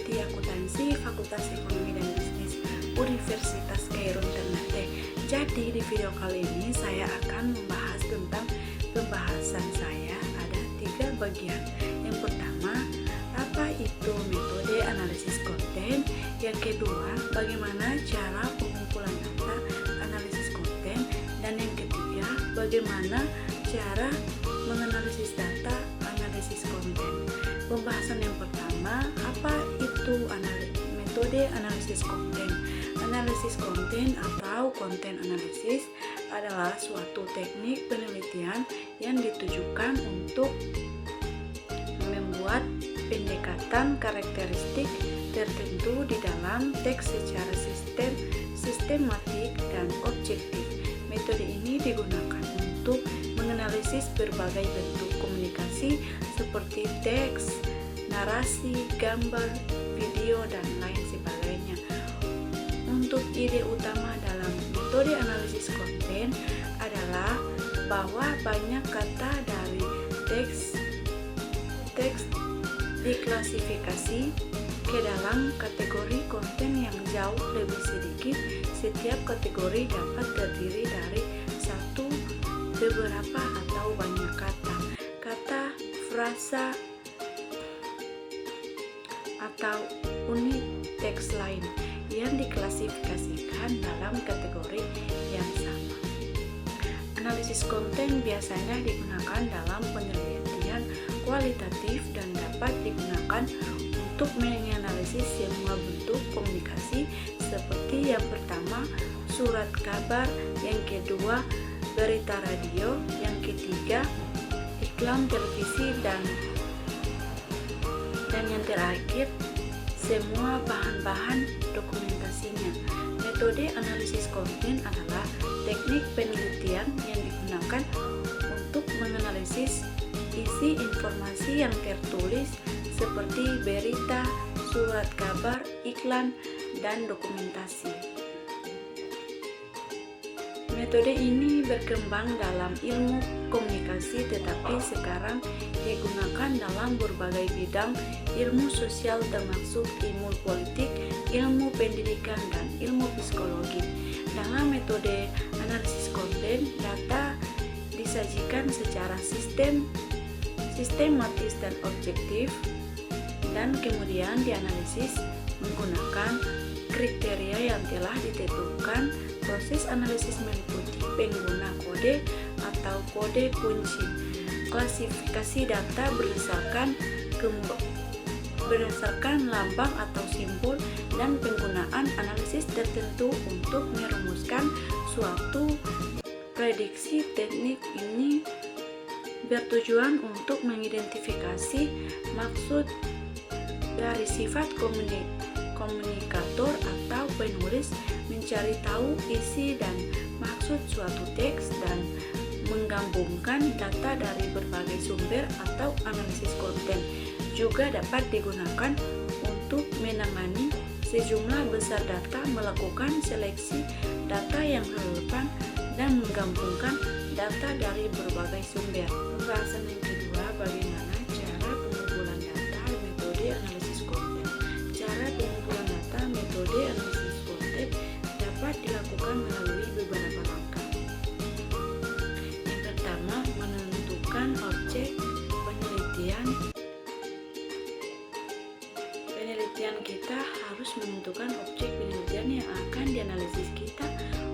Peneliti Akuntansi Fakultas Ekonomi dan Bisnis Universitas Kairo Ternate. Jadi di video kali ini saya akan membahas tentang pembahasan saya ada 3 bagian. Yang pertama, apa itu metode analisis konten? Yang kedua, bagaimana cara pengumpulan data analisis konten? Dan yang ketiga, bagaimana cara menganalisis data analisis konten. Pembahasan yang pertama, apa itu metode analisis konten? Analisis konten atau konten analisis adalah suatu teknik penelitian yang ditujukan untuk membuat pendekatan karakteristik tertentu di dalam teks secara sistematik dan objektif. Metode ini digunakan untuk menganalisis berbagai bentuk komunikasi seperti teks, narasi, gambar, video, dan lain sebagainya. Untuk ide utama dalam metode analisis konten adalah bahwa banyak kata dari teks diklasifikasi ke dalam kategori konten yang jauh lebih sedikit. Setiap kategori dapat terdiri dari satu, beberapa, atau banyak kata, frasa, atau unit teks lain yang diklasifikasikan dalam kategori yang sama. Analisis konten biasanya digunakan dalam penelitian kualitatif dan dapat digunakan untuk menganalisis semua bentuk komunikasi seperti yang pertama, surat kabar, yang kedua, berita radio, yang ketiga, iklan televisi, dan yang terakhir, semua bahan-bahan dokumentasinya. Metode analisis konten adalah teknik penelitian yang digunakan untuk menganalisis isi informasi yang tertulis seperti berita, surat kabar, iklan, dan dokumentasi. Metode ini berkembang dalam ilmu komunikasi tetapi sekarang digunakan dalam berbagai bidang ilmu sosial termasuk ilmu politik, ilmu pendidikan, dan ilmu psikologi. Dalam metode analisis konten, data disajikan secara sistematis dan objektif dan kemudian dianalisis menggunakan kriteria yang telah ditentukan. Proses analisis meliputi pengguna kode atau kode kunci, klasifikasi data berdasarkan lambang atau simbol, dan penggunaan analisis tertentu untuk merumuskan suatu prediksi. Teknik ini bertujuan untuk mengidentifikasi maksud dari sifat komunikator atau penulis, mencari tahu isi dan maksud suatu teks, dan menggabungkan data dari berbagai sumber atau analisis konten. Juga dapat digunakan untuk menangani sejumlah besar data, melakukan seleksi data yang relevan, dan menggabungkan data dari berbagai sumber. Pembahasan yang kedua, bagaimana cara pengumpulan data metode analisis konten. Cara pengumpulan data metode analisis konten dapat dilakukan melalui beberapa langkah. Yang pertama, menentukan objek penelitian. Kita harus menentukan objek penelitian yang akan dianalisis kita.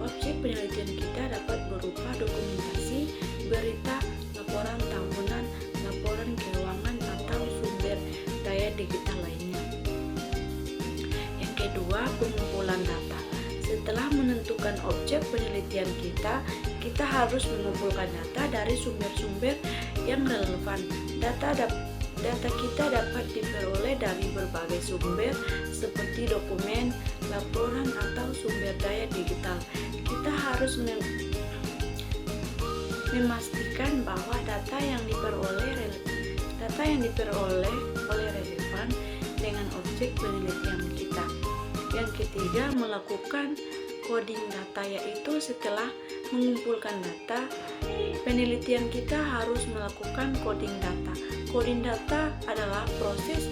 Objek penelitian kita dapat berupa dokumentasi, berita, laporan tahunan, laporan keuangan, atau sumber daya digital lainnya. Yang kedua, pengumpulan data. Setelah menentukan objek penelitian kita harus mengumpulkan data dari sumber-sumber yang relevan. Data kita dapat diperoleh dari berbagai sumber seperti dokumen, laporan, atau sumber daya digital. Kita harus memastikan bahwa data yang diperoleh relevan dengan objek penelitian kita. Yang ketiga, melakukan coding data, yaitu setelah mengumpulkan data, penelitian kita harus melakukan coding data. Coding data adalah proses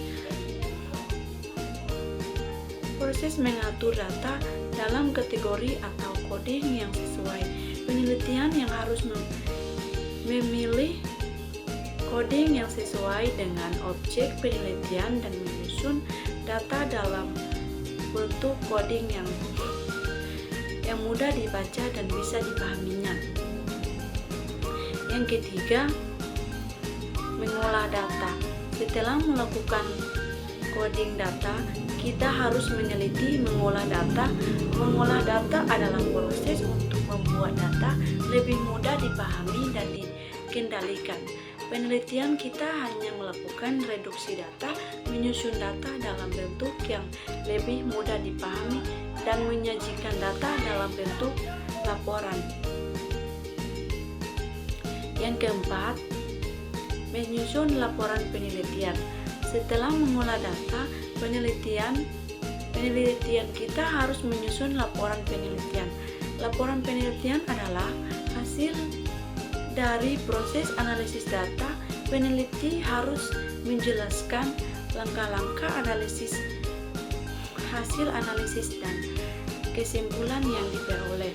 Proses mengatur data dalam kategori atau coding yang sesuai. Penelitian yang harus memilih coding yang sesuai dengan objek penelitian dan menyusun data dalam bentuk coding yang mudah dibaca dan bisa dipahaminya. Yang ketiga, mengolah data. Setelah melakukan coding data, kita harus meneliti mengolah data. Mengolah data adalah proses untuk membuat data lebih mudah dipahami dan dikendalikan. Penelitian kita hanya melakukan reduksi data, menyusun data dalam bentuk yang lebih mudah dipahami, dan menyajikan data dalam bentuk laporan. Yang keempat, menyusun laporan penelitian. Setelah mengolah data, penelitian kita harus menyusun laporan penelitian. Laporan penelitian adalah hasil dari proses analisis data. Peneliti harus menjelaskan langkah-langkah analisis, hasil analisis, dan kesimpulan yang diperoleh.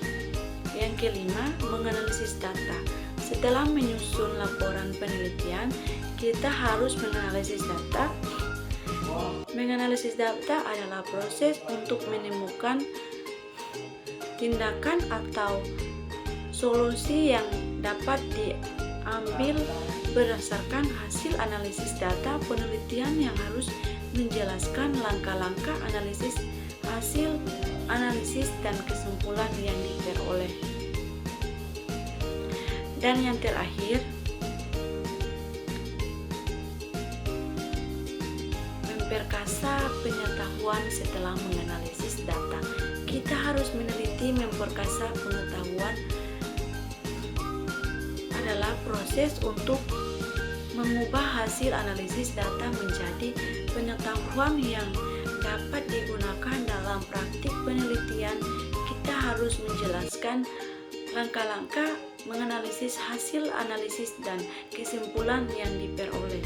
Yang kelima, menganalisis data. Setelah menyusun laporan penelitian, kita harus menganalisis data. Menganalisis data adalah proses untuk menemukan tindakan atau solusi yang dapat diambil berdasarkan hasil analisis data. Penelitian yang harus menjelaskan langkah-langkah analisis, hasil analisis, dan kesimpulan yang diperoleh. Dan yang terakhir, memperkasa pengetahuan setelah menganalisis data. Kita harus meneliti memperkasa pengetahuan adalah proses untuk mengubah hasil analisis data menjadi pengetahuan yang dapat digunakan dalam praktik penelitian. Kita harus menjelaskan langkah-langkah menganalisis hasil analisis dan kesimpulan yang diperoleh.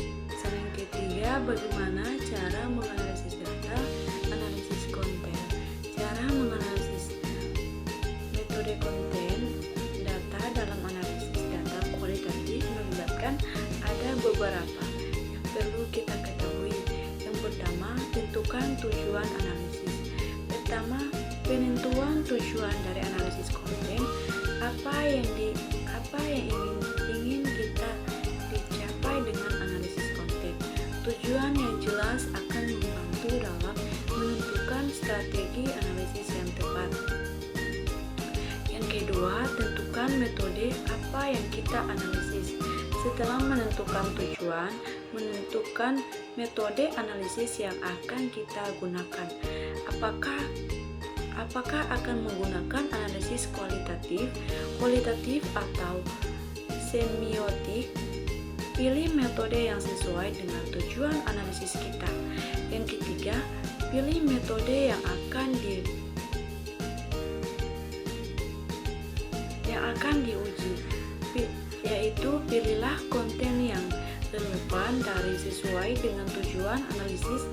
Yang ketiga, bagaimana cara menganalisis data, analisis konten. Cara menganalisis metode konten data dalam analisis data kualitatif melibatkan ada beberapa yang perlu kita ketahui. Yang pertama, tentukan tujuan analisis. Pertama, penentuan tujuan dari analisis konten. Apa yang ingin kita dicapai dengan analisis konten. Tujuan yang jelas akan membantu dalam menentukan strategi analisis yang tepat. Yang kedua, tentukan metode apa yang kita analisis. Setelah menentukan tujuan, menentukan metode analisis yang akan kita gunakan. Apakah akan menggunakan analisis kualitatif atau semiotik? Pilih metode yang sesuai dengan tujuan analisis kita. Yang ketiga, pilih metode yang akan diuji, yaitu pilihlah konten yang relevan dari sesuai dengan tujuan analisis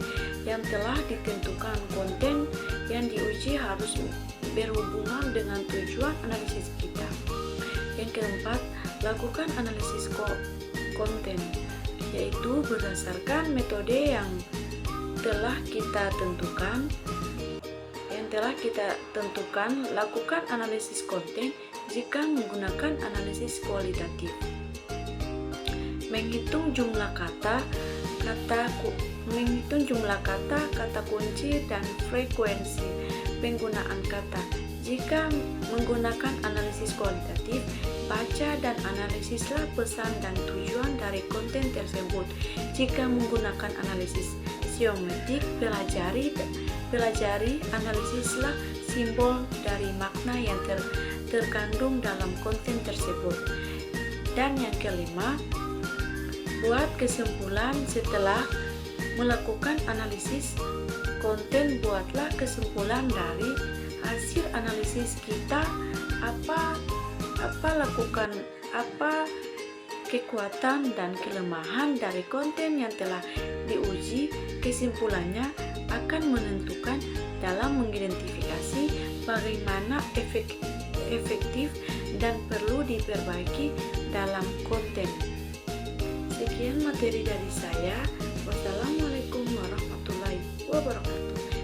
yang telah ditentukan. Konten yang diuji harus berhubungan dengan tujuan analisis kita. Yang keempat, lakukan analisis konten, yaitu berdasarkan metode yang telah kita tentukan. Lakukan analisis konten jika menggunakan analisis kualitatif. Menghitung jumlah kata kunci, dan frekuensi penggunaan kata. Jika menggunakan analisis kualitatif, baca dan analisislah pesan dan tujuan dari konten tersebut. Jika menggunakan analisis semiotik, pelajari analisislah simbol dari makna yang terkandung dalam konten tersebut. Dan yang kelima, buat kesimpulan setelah melakukan analisis konten. Buatlah kesimpulan dari hasil analisis kita. Apa kekuatan dan kelemahan dari konten yang telah diuji. Kesimpulannya akan menentukan dalam mengidentifikasi bagaimana efektif dan perlu diperbaiki dalam konten. Sekian materi dari saya. Wassalamualaikum warahmatullahi wabarakatuh.